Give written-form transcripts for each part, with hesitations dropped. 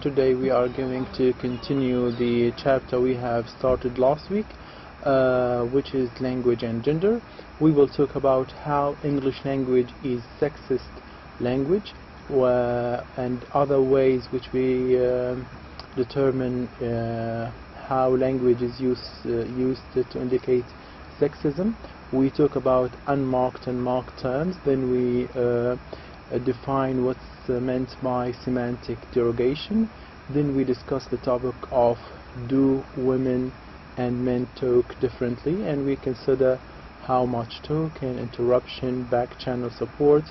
Today we are going to continue the chapter we have started last week, which is language and gender. We will talk about how English language is sexist language and other ways which we determine how language is used to indicate sexism. We talk about unmarked and marked terms, then we define what's meant by semantic derogation, then we discuss the topic of do women and men talk differently, and we consider how much talk and interruption, back channel support,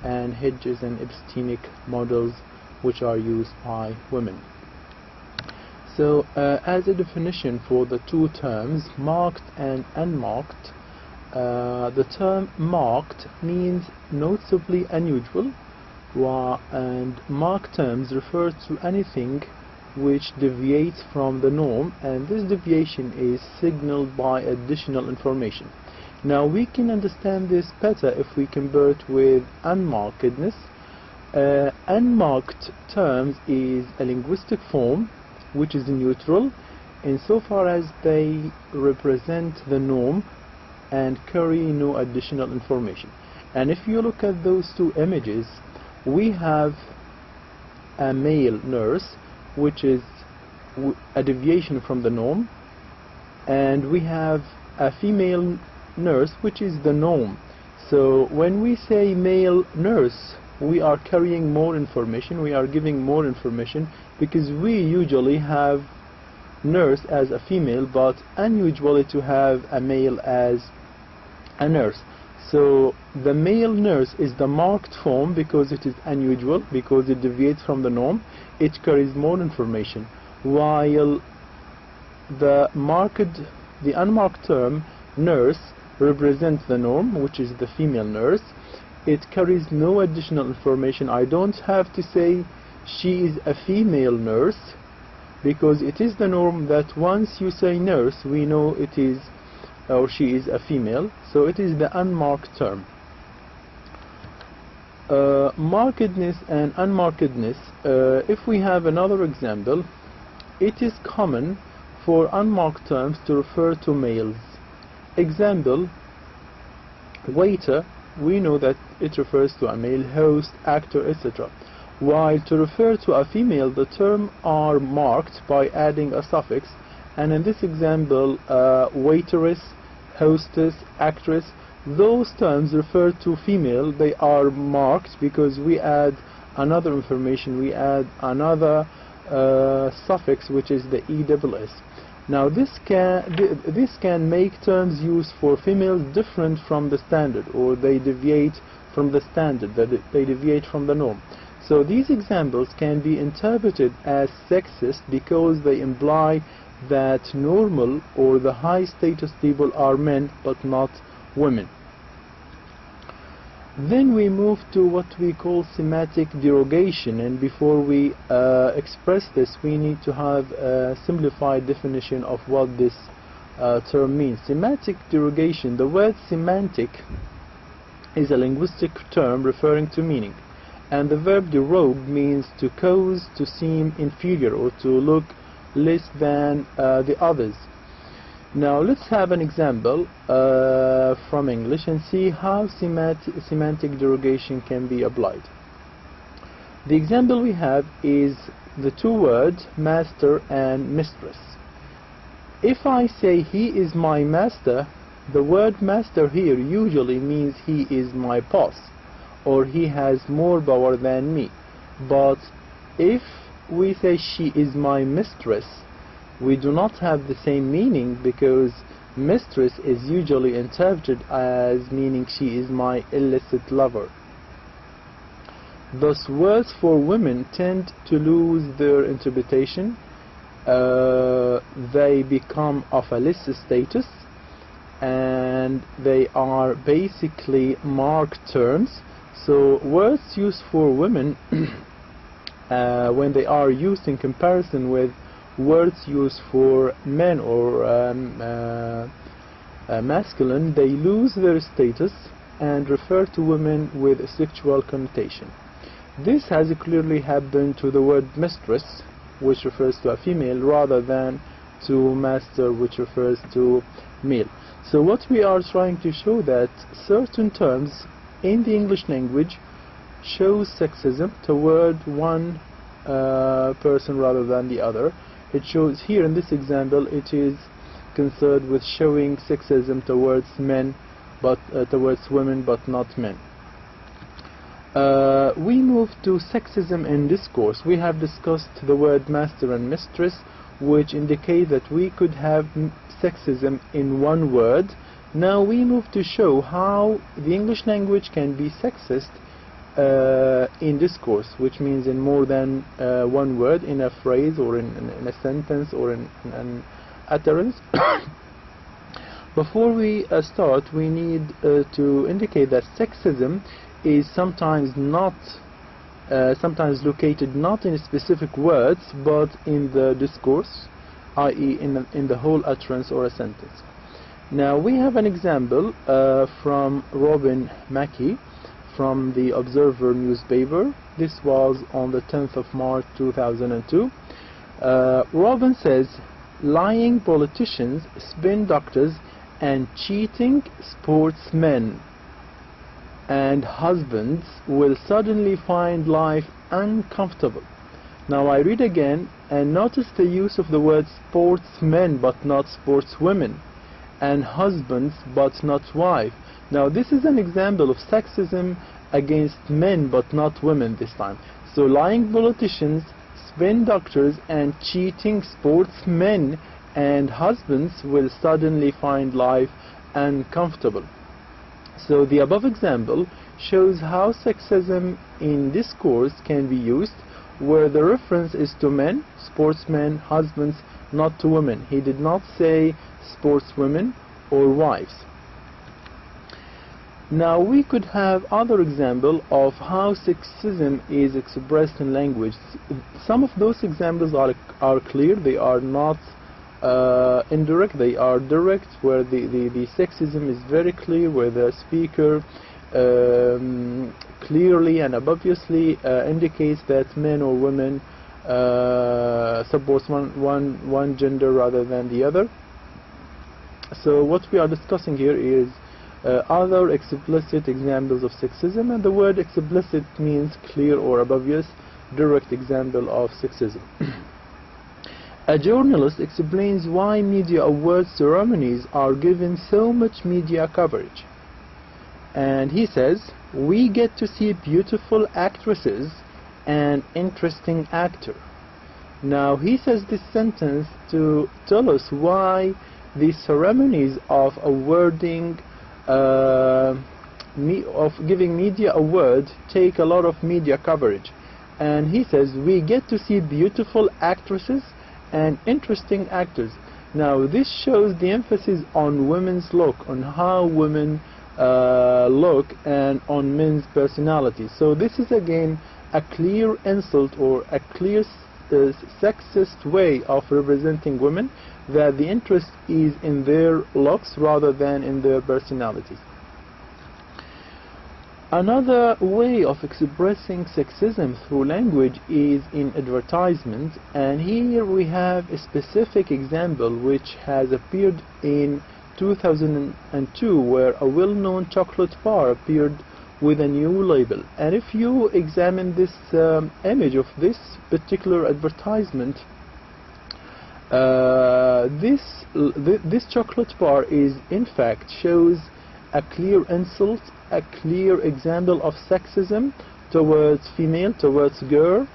and hedges and epistemic models which are used by women. So as a definition for the two terms, marked and unmarked, the term marked means noticeably unusual, and marked terms refer to anything which deviates from the norm, and this deviation is signaled by additional information. Now we can understand this better if we compare it with unmarkedness. Unmarked terms is a linguistic form which is neutral insofar as they represent the norm and carry no additional information. And if you look at those two images, we have a male nurse, which is a deviation from the norm, and we have a female nurse, which is the norm. So when we say male nurse, we are carrying more information, we are giving more information, because we usually have nurse as a female, but unusually to have a male as a nurse. So the male nurse is the marked form because it is unusual, because it deviates from the norm, it carries more information, while the unmarked term nurse represents the norm, which is the female nurse. It carries no additional information. I don't have to say she is a female nurse, because it is the norm that once you say nurse, we know it is or she is a female, so it is the unmarked term. Markedness and unmarkedness, if we have another example, it is common for unmarked terms to refer to males. Example, waiter, we know that it refers to a male, host, actor, etc. While to refer to a female, the term are marked by adding a suffix, and in this example, waitress, hostess, actress, those terms refer to female. They are marked because we add another information, we add another suffix, which is the ESS. Now this can make terms used for females different from the standard, or they deviate from the standard, that they deviate from the norm. So these examples can be interpreted as sexist because they imply that normal or the high status people are men but not women. Then we move to what we call semantic derogation, and before we express this, we need to have a simplified definition of what this term means. Semantic derogation, the word semantic is a linguistic term referring to meaning, and the verb derogue means to cause to seem inferior or to look less than the others. Now let's have an example from English and see how semantic derogation can be applied. The example we have is the two words master and mistress. If I say he is my master, the word master here usually means he is my boss, or he has more power than me. But if we say she is my mistress, we do not have the same meaning, because mistress is usually interpreted as meaning she is my illicit lover. Thus words for women tend to lose their interpretation. They become of a lesser status, and they are basically marked terms. So words used for women when they are used in comparison with words used for men or masculine, they lose their status and refer to women with a sexual connotation. This has clearly happened to the word mistress, which refers to a female, rather than to master, which refers to male. So what we are trying to show that certain terms in the English language shows sexism toward one person rather than the other. It shows here in this example, it is concerned with showing sexism towards men, but towards women, but not men. We move to sexism in discourse. We have discussed the word master and mistress, which indicate that we could have sexism in one word. Now we move to show how the English language can be sexist in discourse, which means in more than one word, in a phrase or in a sentence or in an utterance. Before we start, we need to indicate that sexism is sometimes located not in specific words, but in the discourse, i.e. in the whole utterance or a sentence. Now we have an example from Robin Mackey from the Observer newspaper. This was on the 10th of March 2002. Robin says, lying politicians, spin doctors, and cheating sportsmen and husbands will suddenly find life uncomfortable. Now I read again, and notice the use of the word sportsmen but not sportswomen, and husbands but not wife. Now this is an example of sexism against men but not women this time. So lying politicians, spin doctors, and cheating sportsmen and husbands will suddenly find life uncomfortable. So the above example shows how sexism in discourse can be used where the reference is to men, sportsmen, husbands, not to women. He did not say sportswomen or wives. Now we could have other example of how sexism is expressed in language. Some of those examples are clear, they are not indirect, they are direct, where the sexism is very clear, where the speaker clearly and obviously indicates that men or women supports one gender rather than the other. So what we are discussing here is other explicit examples of sexism, and the word explicit means clear or obvious, direct example of sexism. A journalist explains why media award ceremonies are given so much media coverage. And he says, we get to see beautiful actresses and interesting actor. Now he says this sentence to tell us why the ceremonies of awarding of giving media awards take a lot of media coverage. And he says, we get to see beautiful actresses and interesting actors. Now this shows the emphasis on women's look, on how women look, and on men's personality. So this is again a clear insult or a clear sexist way of representing women, that the interest is in their looks rather than in their personalities. Another way of expressing sexism through language is in advertisement, and here we have a specific example which has appeared in 2002, where a well-known chocolate bar appeared with a new label. And if you examine this image of this particular advertisement, this chocolate bar is in fact shows a clear insult, a clear example of sexism towards female, towards girl,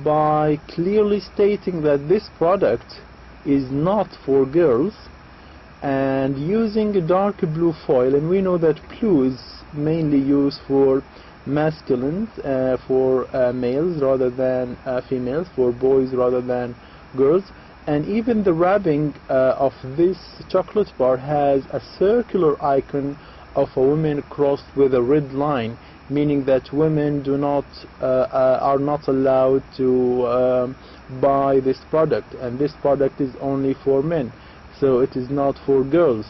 by clearly stating that this product is not for girls, and using a dark blue foil. And we know that blue is mainly used for masculines, for males rather than females, for boys rather than girls. And even the wrapping of this chocolate bar has a circular icon of a woman crossed with a red line, meaning that women are not allowed to buy this product, and this product is only for men, so it is not for girls.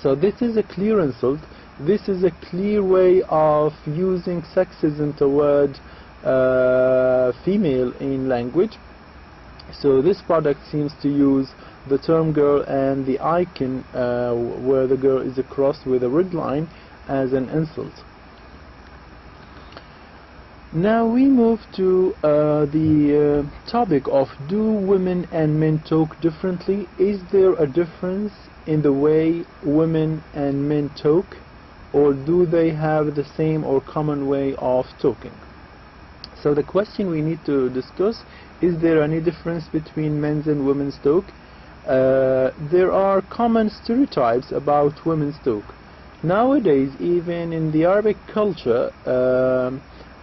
So this is a clear insult. This is a clear way of using sexism toward female in language. So this product seems to use the term girl and the icon where the girl is crossed with a red line as an insult. Now we move to the topic of, do women and men talk differently? Is there a difference in the way women and men talk, or do they have the same or common way of talking? So the question we need to discuss, is there any difference between men's and women's talk? There are common stereotypes about women's talk. Nowadays, even in the Arabic culture,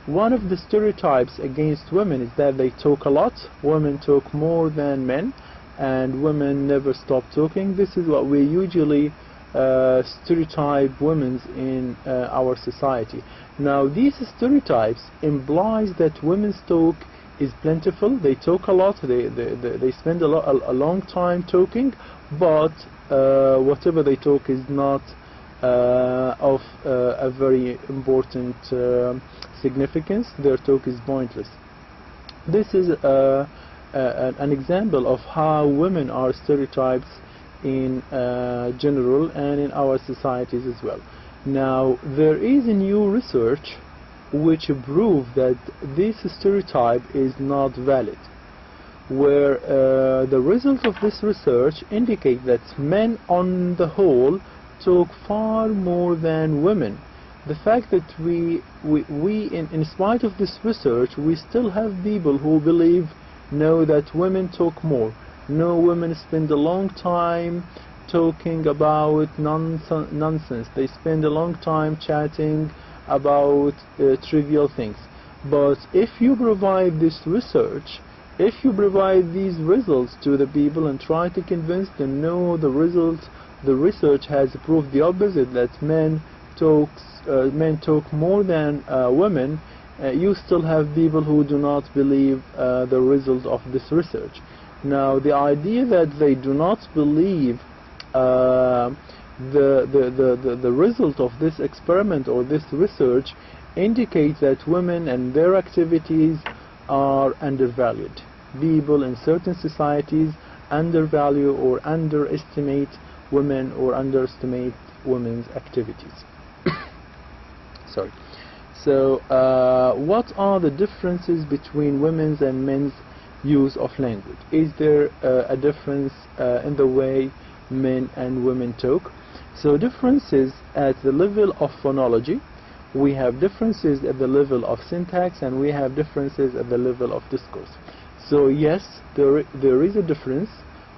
one of the stereotypes against women is that they talk a lot. Women talk more than men, and women never stop talking. This is what we usually stereotype women in our society. Now, these stereotypes implies that women's talk is plentiful. They talk a lot. They spend a long time talking, but whatever they talk is not of a very important significance. Their talk is pointless. This is an example of how women are stereotypes in general and in our societies as well. Now, there is a new research which proves that this stereotype is not valid, where the results of this research indicate that men on the whole talk far more than women. The fact that we in spite of this research, we still have people who believe, no, that women talk more. No, women spend a long time talking about nonsense. They spend a long time chatting about trivial things. But if you provide this research, if you provide these results to the people and try to convince them, no, the research has proved the opposite, that men talk more than women, you still have people who do not believe the result of this research. Now, the idea that they do not believe the result of this experiment or this research indicates that women and their activities are undervalued. People in certain societies undervalue or underestimate women or underestimate women's activities. Sorry. So, what are the differences between women's and men's use of language? Is there a difference in the way men and women talk? So, differences at the level of phonology, we have differences at the level of syntax, and we have differences at the level of discourse. So yes, there is a difference.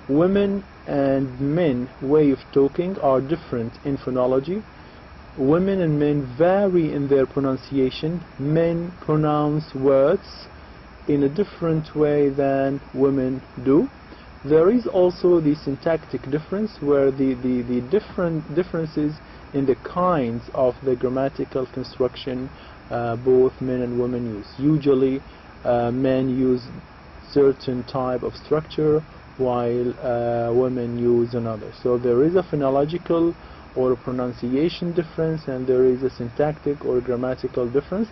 Women and men way of talking are different in phonology. Women and men vary in their pronunciation. Men pronounce words in a different way than women do. There is also the syntactic difference, where the different differences in the kinds of the grammatical construction both men and women use. Usually men use certain type of structure while women use another. So there is a phonological or a pronunciation difference, and there is a syntactic or grammatical difference.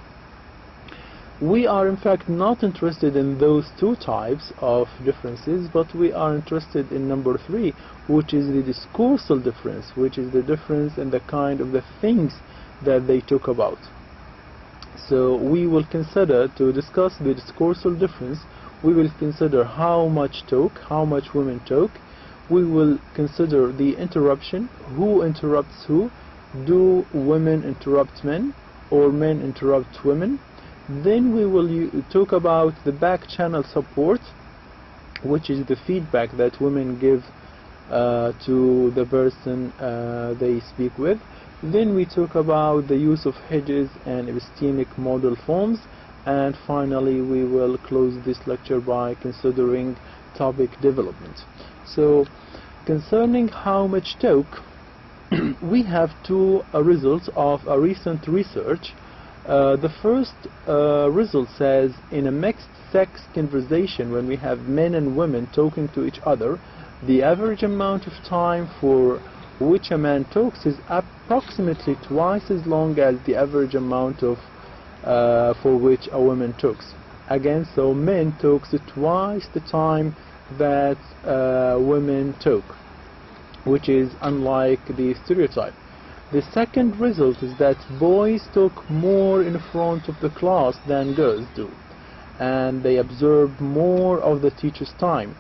We are in fact not interested in those two types of differences, but we are interested in number 3, which is the discoursal difference, which is the difference in the kind of the things that they talk about. So we will consider, to discuss the discoursal difference, we will consider how much talk, how much women talk. We will consider the interruption, who interrupts who. Do women interrupt men, or men interrupt women? Then we will talk about the back channel support, which is the feedback that women give to the person they speak with. Then we talk about the use of hedges and epistemic model forms, and finally we will close this lecture by considering topic development. So, concerning how much talk, we have two results of a recent research. The first result says, in a mixed sex conversation, when we have men and women talking to each other, the average amount of time for which a man talks is approximately twice as long as the average amount of for which a woman talks. Again, so men talks twice the time that women talk, which is unlike the stereotype. The second result is that boys talk more in front of the class than girls do, and they absorb more of the teacher's time.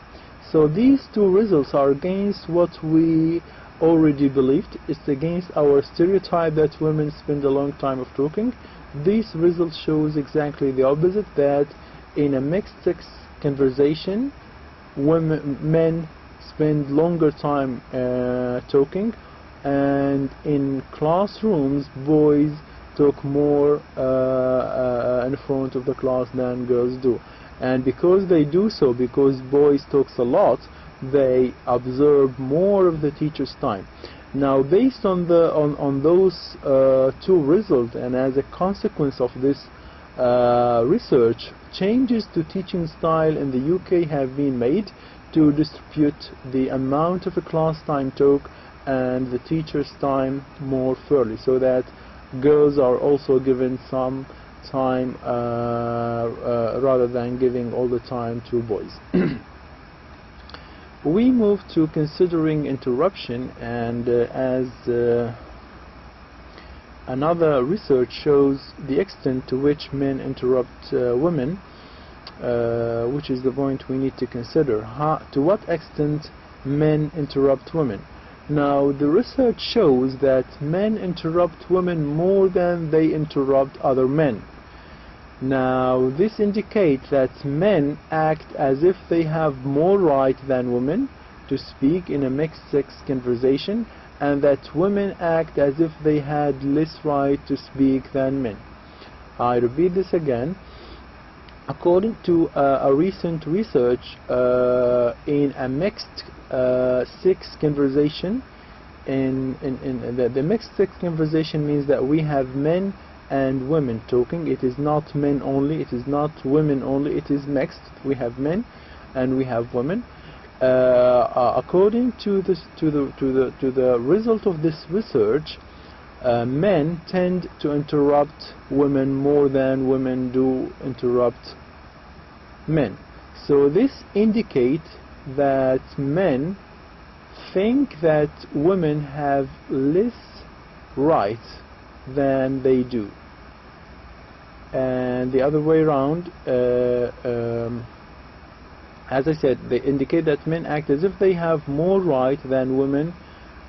So these two results are against what we already believed. It's against our stereotype that women spend a long time of talking. This result shows exactly the opposite, that in a mixed-sex conversation, men spend longer time talking, and in classrooms, boys talk more in front of the class than girls do. And because they do so, because boys talks a lot, they absorb more of the teacher's time. Now, based on those two results, and as a consequence of this research, changes to teaching style in the UK have been made to distribute the amount of a class time talk and the teacher's time more fairly, so that girls are also given some time rather than giving all the time to boys. We move to considering interruption, and as another research shows the extent to which men interrupt women, which is the point we need to consider. To what extent men interrupt women? Now, the research shows that men interrupt women more than they interrupt other men. Now, this indicates that men act as if they have more right than women to speak in a mixed-sex conversation, and that women act as if they had less right to speak than men. I repeat this again. According to a recent research, in a mixed-sex conversation, the mixed-sex conversation means that we have men and women talking. It is not men only, it is not women only, it is mixed. We have men and we have women. According to the result of this research, men tend to interrupt women more than women do interrupt men. So this indicates that men think that women have less rights than they do, and the other way around. As I said, they indicate that men act as if they have more right than women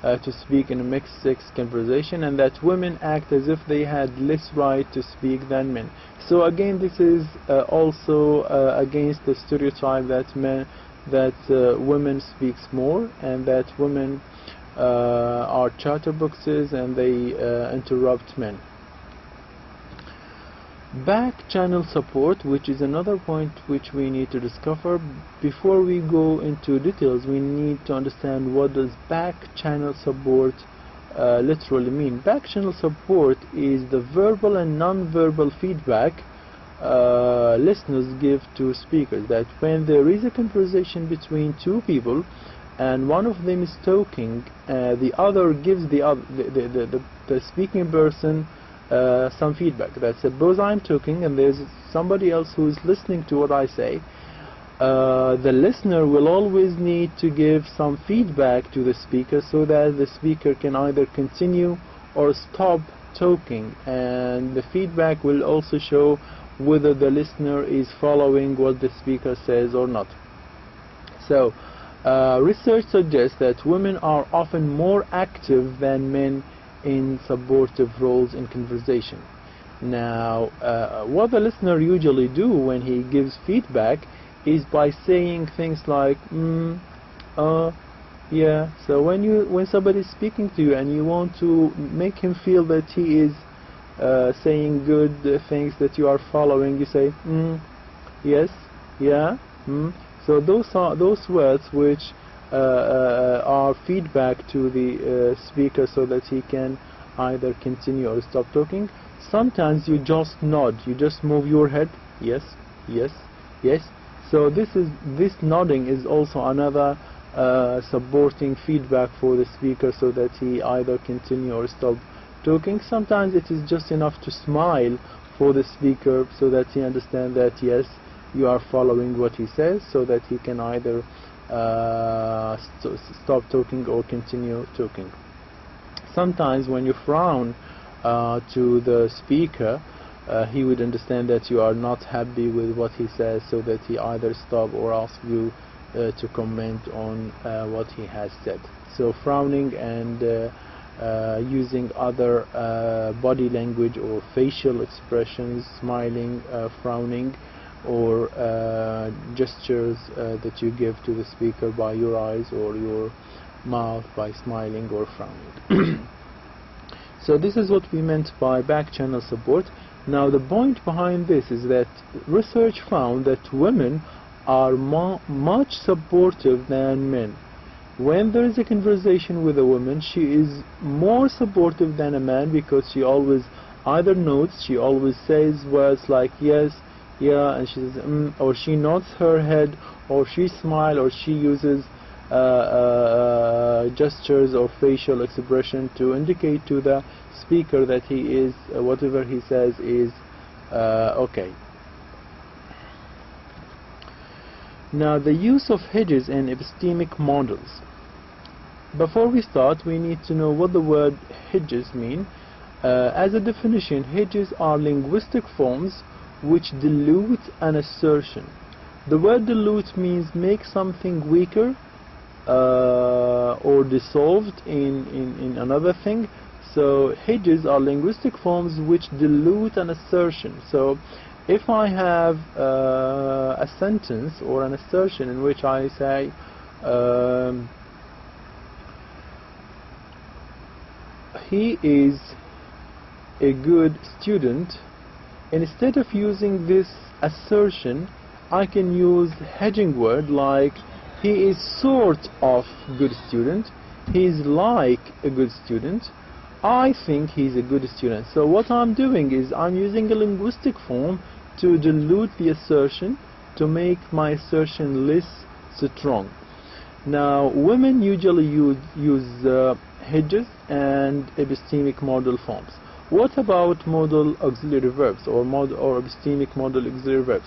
to speak in a mixed-sex conversation, and that women act as if they had less right to speak than men. So again, this is also against the stereotype that women speaks more, and that women are chatterboxes and they interrupt men. Back channel support, which is another point which we need to discover. Before we go into details, we need to understand what does back channel support literally mean. Back channel support is the verbal and non-verbal feedback listeners give to speakers, that when there is a conversation between two people and one of them is talking, the other gives the speaking person some feedback. That suppose I'm talking and there's somebody else who is listening to what I say, the listener will always need to give some feedback to the speaker, so that the speaker can either continue or stop talking, and the feedback will also show whether the listener is following what the speaker says or not. So research suggests that women are often more active than men in supportive roles in conversation. Now, what the listener usually do when he gives feedback is by saying things like yeah. So when somebody is speaking to you and you want to make him feel that he is saying good things, that you are following, you say yes, yeah, So those are those words which are feedback to the speaker, so that he can either continue or stop talking. Sometimes you just nod, you just move your head, yes, yes, yes. So this nodding is also another supporting feedback for the speaker, so that he either continue or stop talking. Sometimes it is just enough to smile for the speaker, so that he understands that yes, you are following what he says, so that he can either stop talking or continue talking. Sometimes when you frown to the speaker, he would understand that you are not happy with what he says, so that he either stop or ask you to comment on what he has said. So frowning and using other body language or facial expressions, smiling, frowning, or gestures that you give to the speaker by your eyes or your mouth by smiling or frowning. So this is what we meant by back channel support. Now the point behind this is that research found that women are much supportive than men. When there is a conversation with a woman, she is more supportive than a man, because she always either nods, she always says words like yes, yeah, and she says or she nods her head, or she smiles, or she uses gestures or facial expression to indicate to the speaker that he is whatever he says is okay. Now the use of hedges and epistemic models. Before we start, we need to know what the word hedges mean. As a definition, hedges are linguistic forms which dilute an assertion. The word dilute means make something weaker or dissolved in another thing. So hedges are linguistic forms which dilute an assertion. So if I have a sentence or an assertion in which I say he is a good student, instead of using this assertion, I can use hedging word like he is sort of good student, he is like a good student, I think he's a good student. So what I'm doing is I'm using a linguistic form to dilute the assertion, to make my assertion less strong. Now women usually use hedges and epistemic modal forms. What about modal auxiliary verbs or epistemic modal auxiliary verbs?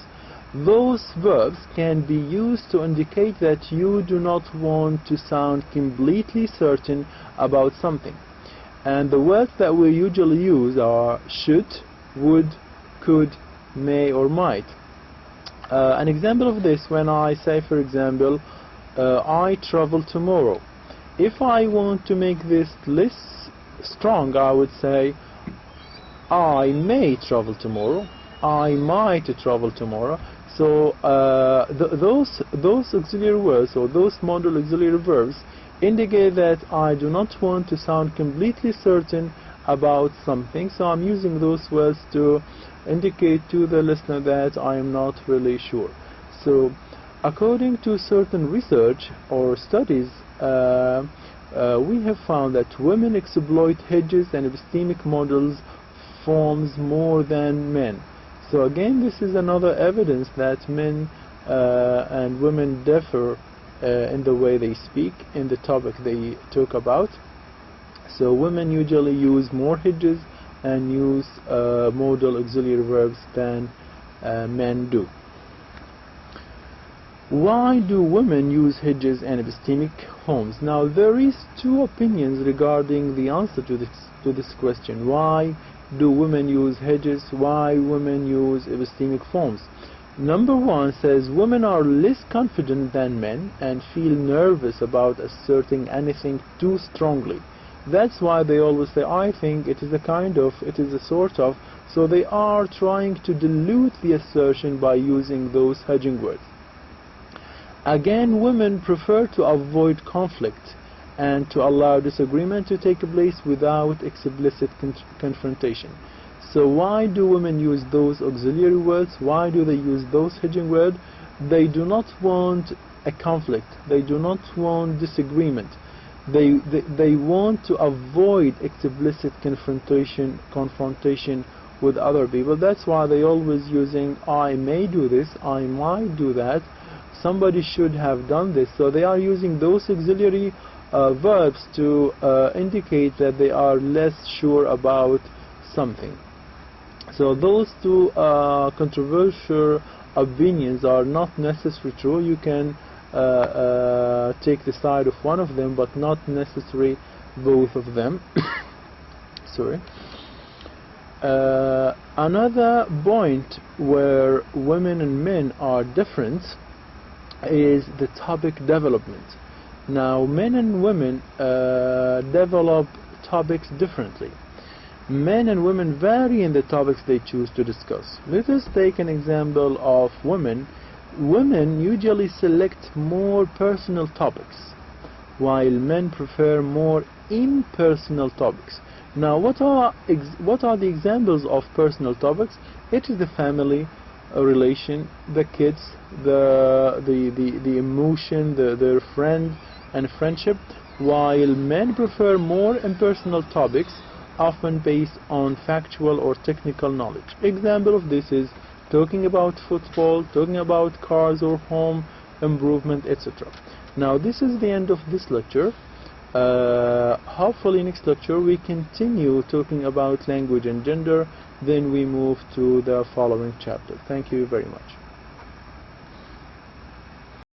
Those verbs can be used to indicate that you do not want to sound completely certain about something. And the words that we usually use are should, would, could, may, or might. An example of this, when I say, for example, I travel tomorrow. If I want to make this less strong, I would say I may travel tomorrow, I might travel tomorrow. So those auxiliary words or those modal auxiliary verbs indicate that I do not want to sound completely certain about something. So I'm using those words to indicate to the listener that I am not really sure. So according to certain research or studies, we have found that women exploit hedges and epistemic models forms more than men. So again, this is another evidence that men and women differ in the way they speak, in the topic they talk about. So women usually use more hedges and use modal auxiliary verbs than men do. Why do women use hedges and epistemic forms? Now there is two opinions regarding the answer to this question. Why do women use hedges? Why women use epistemic forms? Number one says women are less confident than men and feel nervous about asserting anything too strongly. That's why they always say I think, it is a kind of, it is a sort of. So they are trying to dilute the assertion by using those hedging words. Again, women prefer to avoid conflict and to allow disagreement to take place without explicit confrontation. So why do women use those auxiliary words? Why do they use those hedging words? They do not want a conflict. They do not want disagreement. They want to avoid explicit confrontation with other people. That's why they always using I may do this, I might do that, somebody should have done this. So they are using those auxiliary verbs to indicate that they are less sure about something. So those two controversial opinions are not necessarily true. You can take the side of one of them, but not necessarily both of them. Sorry. Another point where women and men are different is the topic development. Now, men and women develop topics differently. Men and women vary in the topics they choose to discuss. Let us take an example of women. Women usually select more personal topics, while men prefer more impersonal topics. Now, what are the examples of personal topics? It is the family relation, the kids, the emotion, their friend and friendship, while men prefer more impersonal topics, often based on factual or technical knowledge. Example of this is talking about football, talking about cars or home improvement, etc. Now, this is the end of this lecture. Hopefully next lecture we continue talking about language and gender, then we move to the following chapter. Thank you very much.